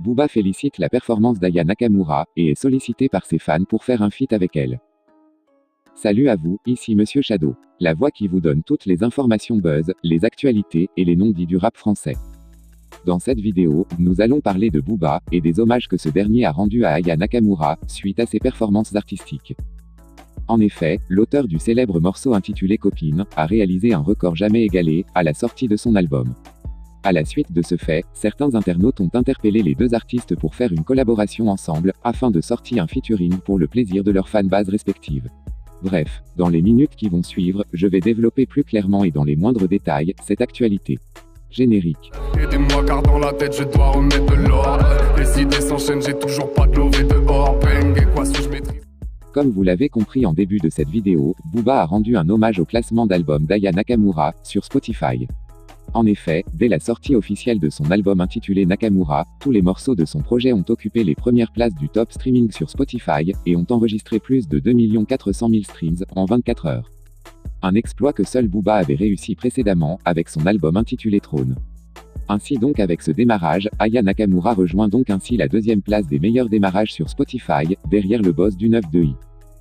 Booba félicite la performance d'Aya Nakamura, et est sollicité par ses fans pour faire un feat avec elle. Salut à vous, ici Monsieur Shadow. La voix qui vous donne toutes les informations buzz, les actualités, et les non-dits du rap français. Dans cette vidéo, nous allons parler de Booba, et des hommages que ce dernier a rendus à Aya Nakamura, suite à ses performances artistiques. En effet, l'auteur du célèbre morceau intitulé Copine, a réalisé un record jamais égalé, à la sortie de son album. À la suite de ce fait, certains internautes ont interpellé les deux artistes pour faire une collaboration ensemble, afin de sortir un featuring pour le plaisir de leurs fanbases respectives. Bref, dans les minutes qui vont suivre, je vais développer plus clairement et dans les moindres détails, cette actualité. Générique. Aidez-moi car dans la tête je dois remettre de l'ordre. Les idées s'enchaînent, j'ai toujours pas de lové dehors. Bang, et quoi si je maîtrise. Comme vous l'avez compris en début de cette vidéo, Booba a rendu un hommage au classement d'albums d'Aya Nakamura, sur Spotify. En effet, dès la sortie officielle de son album intitulé Nakamura, tous les morceaux de son projet ont occupé les premières places du top streaming sur Spotify, et ont enregistré plus de 2 400 000 streams, en 24 heures. Un exploit que seul Booba avait réussi précédemment, avec son album intitulé Trône. Ainsi donc avec ce démarrage, Aya Nakamura rejoint donc ainsi la deuxième place des meilleurs démarrages sur Spotify, derrière le boss du 9-2i.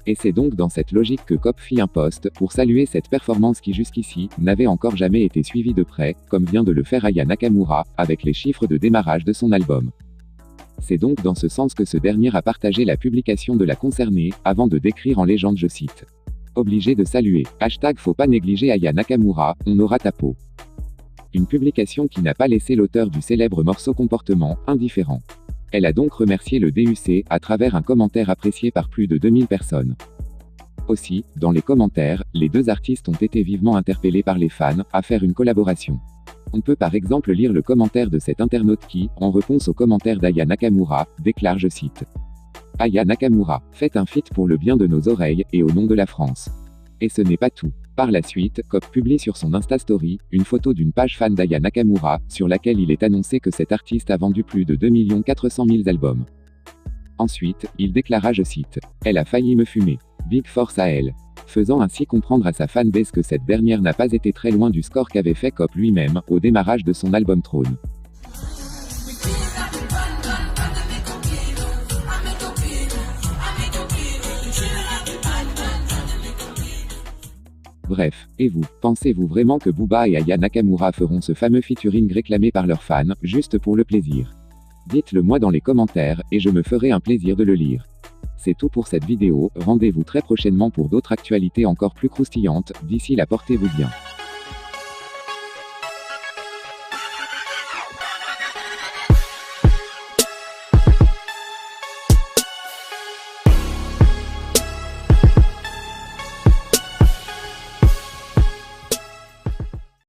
Et c'est donc dans cette logique que Cop fit un post, pour saluer cette performance qui jusqu'ici, n'avait encore jamais été suivie de près, comme vient de le faire Aya Nakamura, avec les chiffres de démarrage de son album. C'est donc dans ce sens que ce dernier a partagé la publication de la concernée, avant de décrire en légende, je cite. Obligé de saluer. Faut pas négliger Aya Nakamura, on aura ta peau. Une publication qui n'a pas laissé l'auteur du célèbre morceau comportement indifférent. Elle a donc remercié le DUC, à travers un commentaire apprécié par plus de 2000 personnes. Aussi, dans les commentaires, les deux artistes ont été vivement interpellés par les fans, à faire une collaboration. On peut par exemple lire le commentaire de cet internaute qui, en réponse au commentaire d'Aya Nakamura, déclare, je cite. Aya Nakamura, faites un feat pour le bien de nos oreilles, et au nom de la France. Et ce n'est pas tout. Par la suite, Cop publie sur son Insta Story, une photo d'une page fan d'Aya Nakamura, sur laquelle il est annoncé que cet artiste a vendu plus de 2 400 000 albums. Ensuite, il déclara, je cite. Elle a failli me fumer. Big force à elle. Faisant ainsi comprendre à sa fanbase que cette dernière n'a pas été très loin du score qu'avait fait Cop lui-même, au démarrage de son album Trône. Bref, et vous, pensez-vous vraiment que Booba et Aya Nakamura feront ce fameux featuring réclamé par leurs fans, juste pour le plaisir? Dites-le moi dans les commentaires, et je me ferai un plaisir de le lire. C'est tout pour cette vidéo, rendez-vous très prochainement pour d'autres actualités encore plus croustillantes, d'ici là portez-vous bien.